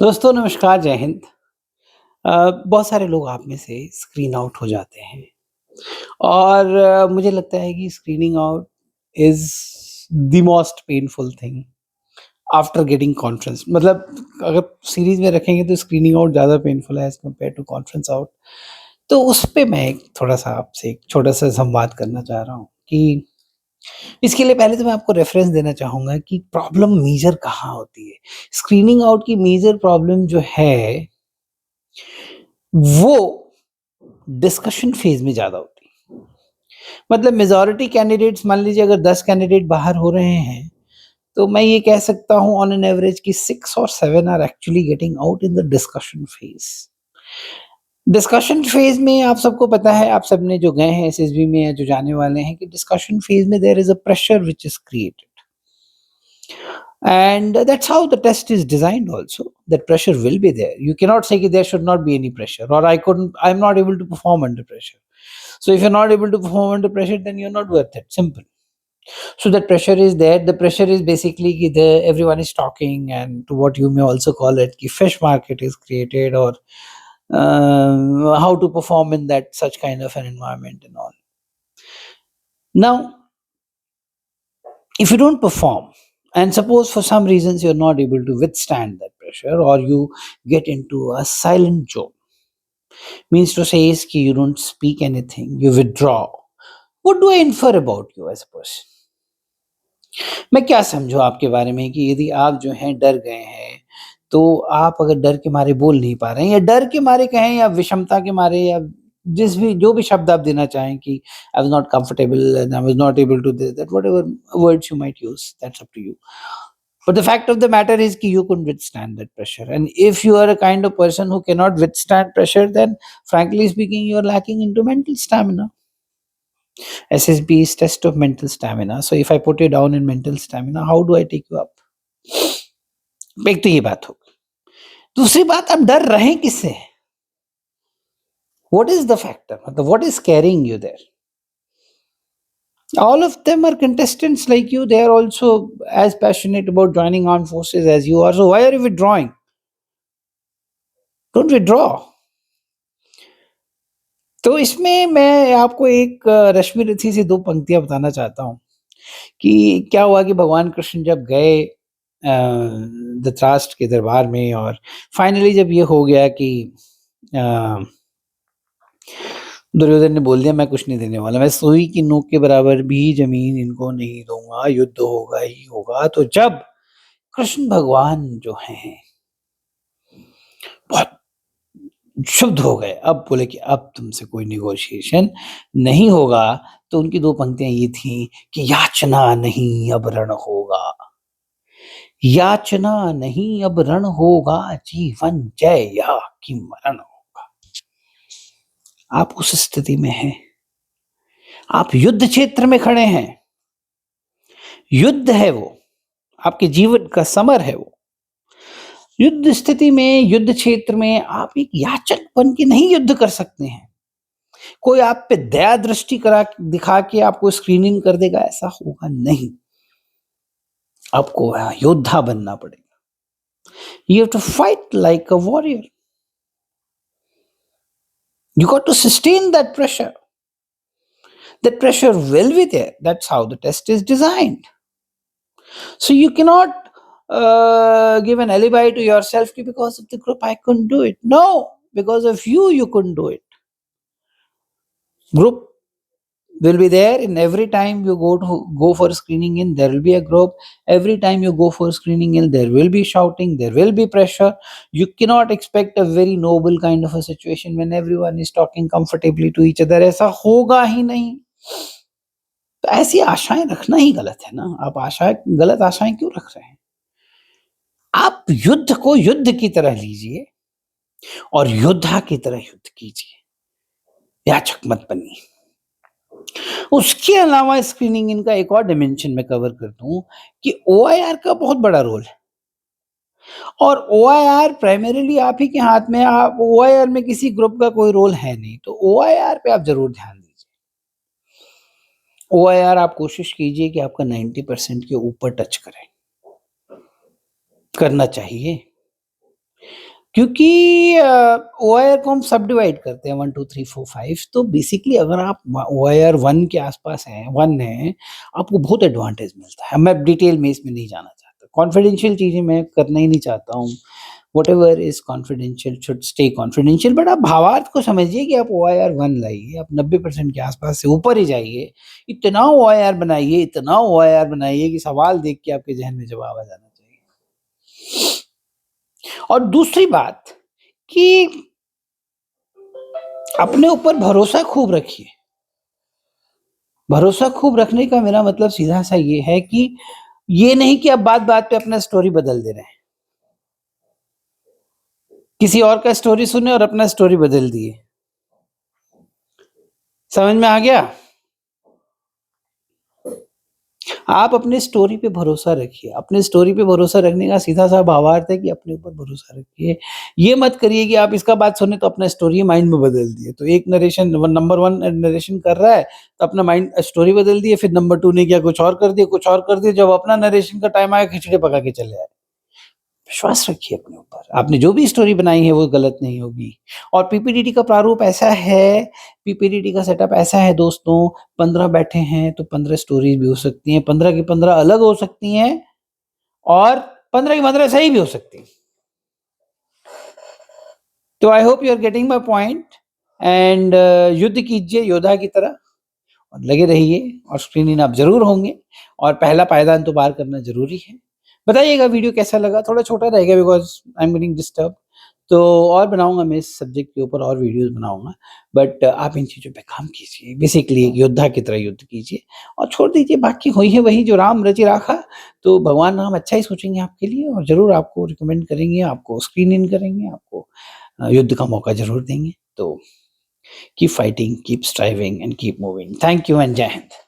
दोस्तों नमस्कार, जय हिंद। बहुत सारे लोग आप में से स्क्रीन आउट हो जाते हैं और मुझे लगता है कि screening out is the most painful thing after getting conference. मतलब अगर सीरीज़ में रखेंगे तो स्क्रीनिंग आउट ज़्यादा पेनफुल है as compare to conference out. तो उस पे मैं एक थोड़ा-सा आपसे एक छोटा-सा संवाद करना चाह रहा हूँ कि इसके लिए पहले तो मैं आपको रेफ़रेंस देना चाहूँगा कि प्रॉब्लम मेजर कहाँ होती है। स्क्रीनिंग आउट की मेजर प्रॉब्लम जो है, वो डिस्कशन फेज़ में ज़्यादा होती है। मतलब मेजॉरिटी कैंडिडेट्स, मान लीजिए अगर 10 कैंडिडेट बाहर हो रहे हैं, तो मैं ये कह सकता हूँ ऑन एन एवरेज कि 6 और 7 are actually getting out in the discussion phase. Discussion phase में आप सबको पता है, आप सबने जो गए हैं एसएसबी में या जो जाने वाले हैं, कि डिस्कशन फेज़ में there is a pressure which is created and that's how the test is designed also. That pressure will be there. You cannot say that there should not be any pressure, or I'm not able to perform under pressure. So if you're not able to perform under pressure, then you're not worth it. Simple. So that pressure is there. The pressure is basically everyone is talking, and to what you may also call it, ki fish market is created, or how to perform in that such kind of an environment and all. Now, if you don't perform, and suppose for some reasons you're not able to withstand that pressure, or you get into a silent zone, means to say is ki you don't speak anything, you withdraw. What do I infer about you as a person? मैं क्या समझूँ आपके बारे में कि यदि आप जो हैं डर गए हैं, तो आप अगर डर के मारे बोल नहीं पा रहे हैं, या डर के मारे कहें, या विषमता के मारे, या जो भी शब्द आप देना चाहें कि I was not comfortable and I was not able to this that, whatever words you might use, that's up to you. But the fact of the matter is कि you couldn't withstand that pressure. And if you are a kind of person who cannot withstand pressure, then frankly speaking, you are lacking into mental stamina. SSB is test of mental stamina. So if I put you down in mental stamina, how do I take you up? एक तो ये बात हो। दूसरी बात, आप डर रहे किससे? What is the factor? मतलब what is carrying you there? All of them are contestants like you. They are also as passionate about joining armed forces as you are. So why are you withdrawing? Don't withdraw. तो इसमें मैं आपको एक रश्मि रथी से 2 पंक्तियाँ बताना चाहता हूँ कि क्या हुआ कि भगवान कृष्ण जब गए धृतराष्ट्र के दरबार में, और फाइनली जब ये हो गया कि अ, दुर्योधन ने बोल दिया मैं कुछ नहीं देने वाला, मैं सुई की नोक के बराबर भी ज़मीन इनको नहीं दूँगा, युद्ध होगा ही होगा। तो जब कृष्ण भगवान जो हैं, बहुत क्षुब्ध हो गए। अब बोले कि अब तुमसे कोई नेगोशिएशन नहीं होगा। तो उनकी 2 पंक्तियाँ ये थी कि याचना नहीं अब रण होगा, याचना नहीं अब रण होगा, जीवन जय या कि मरण होगा। आप उस स्थिति में हैं, आप युद्ध क्षेत्र में खड़े हैं, युद्ध है वो, आपके जीवन का समर है वो। युद्ध स्थिति में, युद्ध क्षेत्र में आप एक याचक बन के नहीं युद्ध कर सकते हैं। कोई आप पे दया दृष्टि करा दिखा के आपको स्क्रीनिंग कर देगा, ऐसा होगा नहीं। आपको योद्धा बनना पड़ेगा। You have to fight like a warrior. You got to sustain that pressure. That pressure will be there. That's how the test is designed. So you cannot give an alibi to yourself कि because of the group I couldn't do it. No, because of you, you couldn't do it. Group will be there in every time you go for screening in, there will be a group. Every time you go for screening in, there will be shouting, there will be pressure. You cannot expect a very noble kind of a situation when everyone is talking comfortably to each other. ऐसा होगा ही नहीं। तो ऐसी आशाएं रखना ही गलत है ना। आप गलत आशाएं क्यों रख रहे हैं? आप युद्ध को युद्ध की तरह लीजिए और योद्धा की तरह युद्ध कीजिए, याचक मत बनिए। उसके अलावा स्क्रीनिंग इनका एक और डायमेंशन मैं कवर कर दूं कि ओआईआर का बहुत बड़ा रोल है, और ओआईआर प्राइमरीली आप ही के हाथ में है। आप ओआईआर में किसी ग्रुप का कोई रोल है नहीं, तो ओआईआर पे आप जरूर ध्यान दीजिए। ओआईआर आप कोशिश कीजिए कि आपका 90% के ऊपर टच करें, करना चाहिए। क्योंकि ओआईआर को हम सब डिवाइड करते हैं 1 2 3 4 5, तो बेसिकली अगर आप ओआईआर 1 के आसपास हैं, 1 है, आपको बहुत एडवांटेज मिलता है। मैं डिटेल में इसमें नहीं जाना चाहता, कॉन्फिडेंशियल चीज़ें मैं करना ही नहीं चाहता हूँ। Whatever is confidential should stay confidential, but आप भावार्थ को समझिए कि आप ओआईआर 1 लाइए, आप 90% के आसपास से ऊपर ही जाइए, इतना ओआईआर बनाइए, इतना ओआईआर बनाइए कि सवाल देख के आपके जहन में जवाब आ जाना चाहिए। और दूसरी बात कि अपने ऊपर भरोसा खूब रखिए। भरोसा खूब रखने का मेरा मतलब सीधा-सा ये है कि ये नहीं कि आप बात-बात पे अपना स्टोरी बदल दे रहे हैं। किसी और का स्टोरी सुने और अपना स्टोरी बदल दिए। समझ में आ गया? आप अपनी स्टोरी पे भरोसा रखिए। अपनी स्टोरी पे भरोसा रखने का सीधा-सा भावार्थ है कि अपने ऊपर भरोसा रखिए। ये मत करिए कि आप इसका बात सुने तो अपना स्टोरी माइंड में बदल दिए। तो एक नरेशन व नंबर 1 नरेशन कर रहा है, तो अपना माइंड स्टोरी बदल दिए, फिर नंबर 2 ने किया कुछ और कर दिया, कुछ और कर दिया। जब अपना नरेशन का टाइम आया, खिचड़ी पका के चले आए। विश्वास रखिए अपने ऊपर। आपने जो भी स्टोरी बनाई है वो गलत नहीं होगी। और पीपीडीटी का प्रारूप ऐसा है, पीपीडीटी का सेटअप ऐसा है दोस्तों, 15 बैठे हैं तो 15 स्टोरीज़ भी हो सकती हैं, 15 की 15 अलग हो सकती हैं और 15 की 15 सही भी हो सकती हैं। तो I hope you are getting my point and युद्ध कीजिए योद्धा की तरह और लगे रहिए और स्क्रीन इन आप ज़रूर होंगे और पहला पायदान तो पार करना ज़रूरी है। बताइएगा वीडियो कैसा लगा? थोड़ा छोटा रहेगा because I am getting disturbed. तो और बनाऊँगा मैं इस सब्जेक्ट के ऊपर और वीडियोज़ बनाऊँगा, बट आप इन चीज़ों पे काम कीजिए। बेसिकली एक योद्धा की तरह युद्ध कीजिए और छोड़ दीजिए बाकी होई है वही जो राम रचि राखा। तो भगवान राम अच्छा ही सोचेंगे आपके लिए और ज़रूर आपको रिकमेंड करेंगे, आपको स्क्रीन इन करेंगे, आपको युद्ध का मौका ज़रूर देंगे। तो keep fighting, keep striving and keep moving. Thank you and जय हिंद।